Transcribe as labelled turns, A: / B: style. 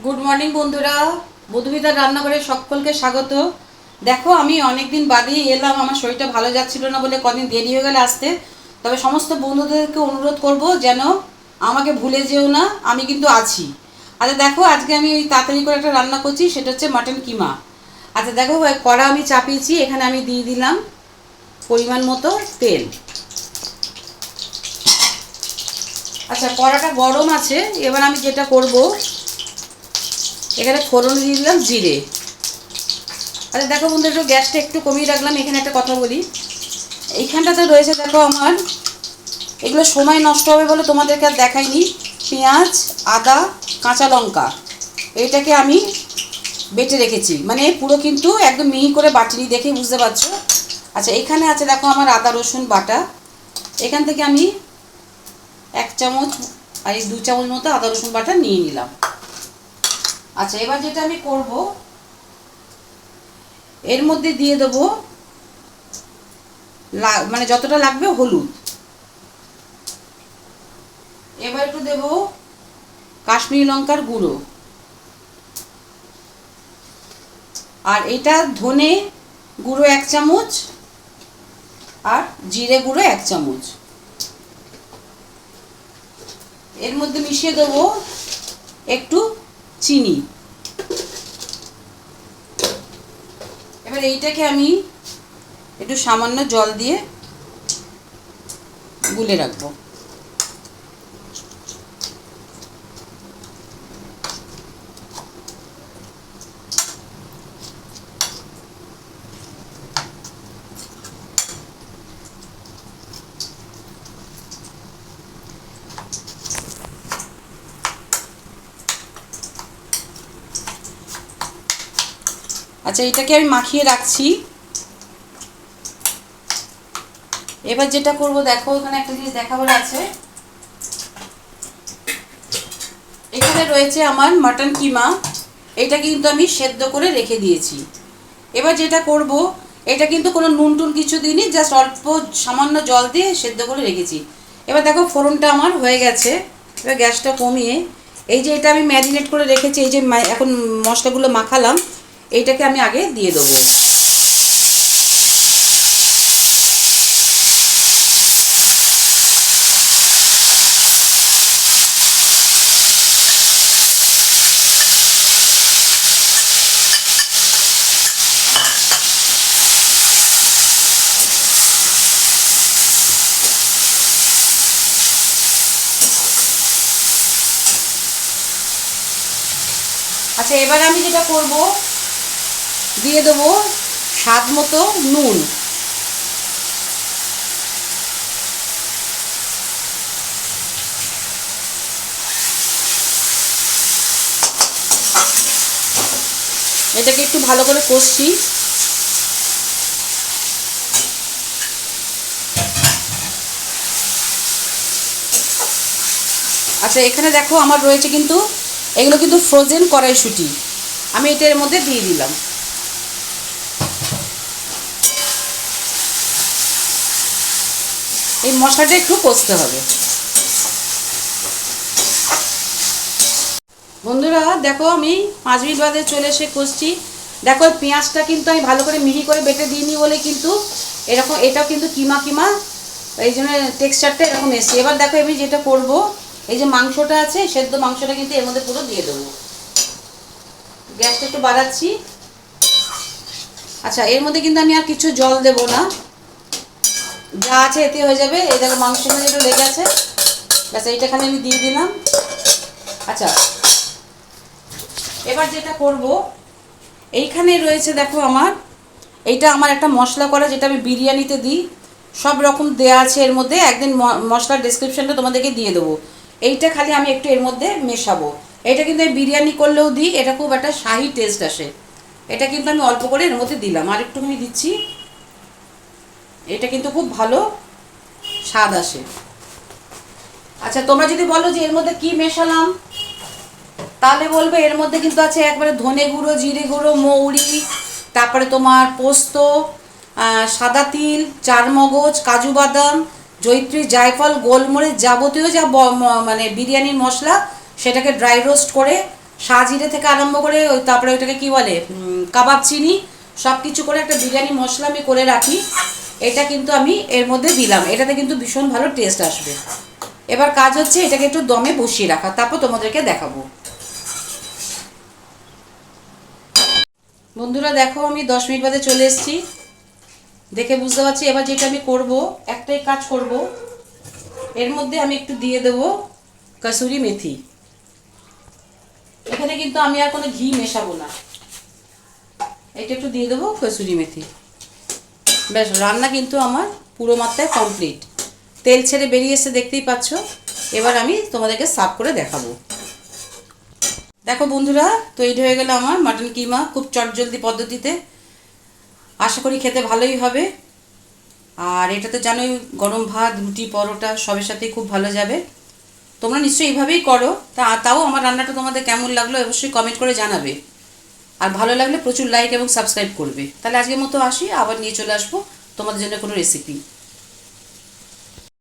A: Good morning বন্ধুরা, মধুমিতার রান্নাঘরে সকলকে স্বাগত। দেখো, আমি অনেক দিন বাদেই এলাম। আমার শরীরটা ভালো যাচ্ছিল না বলে কদিন দেরি হয়ে গেলে আসতে। তবে সমস্ত বন্ধুদেরকে অনুরোধ করব যেন আমাকে ভুলে যেও না, আমি কিন্তু আছি। আচ্ছা দেখো, আজকে আমি ওই তাড়াতাড়ি করে একটা রান্না করছি, সেটা হচ্ছে মাটন কিমা। আচ্ছা দেখো, কড়া আমি চাপিয়েছি, এখানে আমি দিয়ে দিলাম পরিমাণ মতো তেল। আচ্ছা, কড়াটা গরম আছে। এবার আমি যেটা করব, এখানে ফোড়ন দিয়ে দিলাম জিরে। আচ্ছা দেখো বন্ধু, একটু গ্যাসটা একটু কমিয়ে রাখলাম। এখানে একটা কথা বলি, এইখানটাতে রয়েছে দেখো আমার, এগুলো সময় নষ্ট হবে বলে তোমাদেরকে আর দেখাইনি। পেঁয়াজ, আদা, কাঁচা লঙ্কা, এইটাকে আমি বেটে রেখেছি, মানে পুরো কিন্তু একদম মিহি করে বাটিনি, দেখেই বুঝতে পারছো। আচ্ছা, এখানে আছে দেখো আমার আদা রসুন বাটা। এখান থেকে আমি 1 চামচ আর এই 2 চামচ মতো আদা রসুন বাটা নিয়ে নিলাম। আচ্ছা, এবার যেটা আমি করব, এর মধ্যে দিয়ে দেবো মানে যতটা লাগবে হলুদ। এবার একটু দেবো কাশ্মীরি লঙ্কার গুঁড়ো, আর এটা ধনে গুঁড়ো 1 চামচ, আর জিরে গুঁড়ো 1 চামচ। এর মধ্যে মিশিয়ে দেবো একটু চিনি। এবার এইটাকে আমি একটু সামান্য জল দিয়ে গুলে রাখবো। আচ্ছা, এটাকে আমি মাখিয়ে রাখছি। এবার যেটা করব, দেখো এখানে একটা জিনিস দেখাবার আছে। এখানে রয়েছে আমার মাটন কিমা, এটা কিন্তু আমি সেদ্ধ করে রেখে দিয়েছি। এবার যেটা করব, এটা কিন্তু কোনো নুন টুন কিছু দিইনি, জাস্ট অল্প সামান্য জল দিয়ে সেদ্ধ করে রেখেছি। এবার দেখো ফোড়নটা আমার হয়ে গেছে। এবার গ্যাসটা কমিয়ে এই যে এটা আমি ম্যারিনেট করে রেখেছি, এই যে এখন মশলাগুলো মাখালাম, এইটাকে আমি আগে দিয়ে দেবো। আচ্ছা, এবার আমি যেটা করব, দিয়ে দেবো স্বাদ মতো নুন। এটাকে একটু ভালো করে কষছি। আচ্ছা, এখানে দেখো আমার রয়েছে কিন্তু, এগুলো কিন্তু ফ্রোজেন কড়াইশুঁটি, আমি এটার মধ্যে দিয়ে দিলাম। এই মশলাটা একটু কষতে হবে। বন্ধুরা দেখো, আমি 5 মিনিট বাদে চলে এসে কষছি। দেখো পেঁয়াজটা কিন্তু আমি ভালো করে মিহি করে বেটে দিইনি বলে কিন্তু এরকম, এটাও কিন্তু কিমা কিমা, এই জন্য টেক্সচারটা এরকম এসছে। এবার দেখো আমি যেটা করব, এই যে মাংসটা আছে, সেদ্ধ মাংসটা কিন্তু এর মধ্যে পুরো দিয়ে দেবো। গ্যাসটা একটু বাড়াচ্ছি। আচ্ছা, এর মধ্যে কিন্তু আমি আর কিছু জল দেব না, যা আছে এতে হয়ে যাবে। এই দেখো মাংসের মধ্যে যেটা লেগে আছে, ব্যাস এইটা খালি আমি দিয়ে দিলাম। আচ্ছা, এবার যেটা করব, এইখানে রয়েছে দেখো আমার, এইটা আমার একটা মশলা করা, যেটা আমি বিরিয়ানিতে দিই। সব রকম দেয়া আছে এর মধ্যে, একদিন মশলার ডেসক্রিপশনটা তোমাদেরকে দিয়ে দেবো। এইটা খালি আমি একটু এর মধ্যে মেশাবো। এটা কিন্তু আমি বিরিয়ানি করলেও দিই, এটা খুব একটা শাহি টেস্ট আসে। এটা কিন্তু আমি অল্প করে এর মধ্যে দিলাম, আর একটুখানি দিচ্ছি। এটা কিন্তু খুব ভালো স্বাদ আসে। আচ্ছা, তোমরা যদি বলো যে এর মধ্যে কি মেশালাম, তাহলে বলবে এর মধ্যে কিন্তু আছে একবারে ধনে গুঁড়ো, জিরে গুঁড়ো, মৌরি, তারপরে তোমার পোস্ত, সাদা তিল, চারমগজ, কাজু বাদাম, জয়িত্রী, জায়ফল, গোলমরিচ, যাবতীয় যা মানে বিরিয়ানির মশলা, সেটাকে ড্রাই রোস্ট করে সাজিরে থেকে আরম্ভ করে ওই তারপরে ওইটাকে কি বলে কাবাব চিনি সব কিছু করে একটা বিরিয়ানি মশলা আমি করে রাখি। এটা কিন্তু আমি এর মধ্যে দিলাম, এটাতে কিন্তু ভীষণ ভালো টেস্ট আসবে। এবার কাজ হচ্ছে এটাকে একটু দমে বসিয়ে রাখা, তারপর তোমাদেরকে দেখাবো। বন্ধুরা দেখো আমি 10 মিনিট বাদে চলে এসেছি, দেখে বুঝতে পারছি। এবার যেটা আমি করব, একটাই কাজ করব, এর মধ্যে আমি একটু দিয়ে দেবো কসুরি মেথি। এখানে কিন্তু আমি আর কোনো ঘি মেশাবো না, এটা একটু দিয়ে দেবো কসুরি মেথি। ব্যাস, রান্না কিন্তু আমার পুরো মাত্রায় কমপ্লিট। তেল ছেড়ে বেরিয়ে এসে দেখতেই পাচ্ছ। এবার আমি তোমাদেরকে সার্ভ করে দেখাবো। দেখো বন্ধুরা, তৈরি হয়ে গেল আমার মাটন কিমা, খুব চটজলদি পদ্ধতিতে। আশা করি খেতে ভালোই হবে। আর এটা তো জানোই গরম ভাত, রুটি, পরোটা সবের সাথেই খুব ভালো যাবে। তোমরা নিশ্চয়ই এইভাবেই করো। তাও আমার রান্নাটা তোমাদের কেমন লাগলো অবশ্যই কমেন্ট করে জানাবে। আর ভালো লাগলে প্রচুর লাইক এবং সাবস্ক্রাইব করবে। তাহলে আজকের মতো আসি, আবার নিয়ে চলে আসবো তোমাদের জন্য কোনো রেসিপি।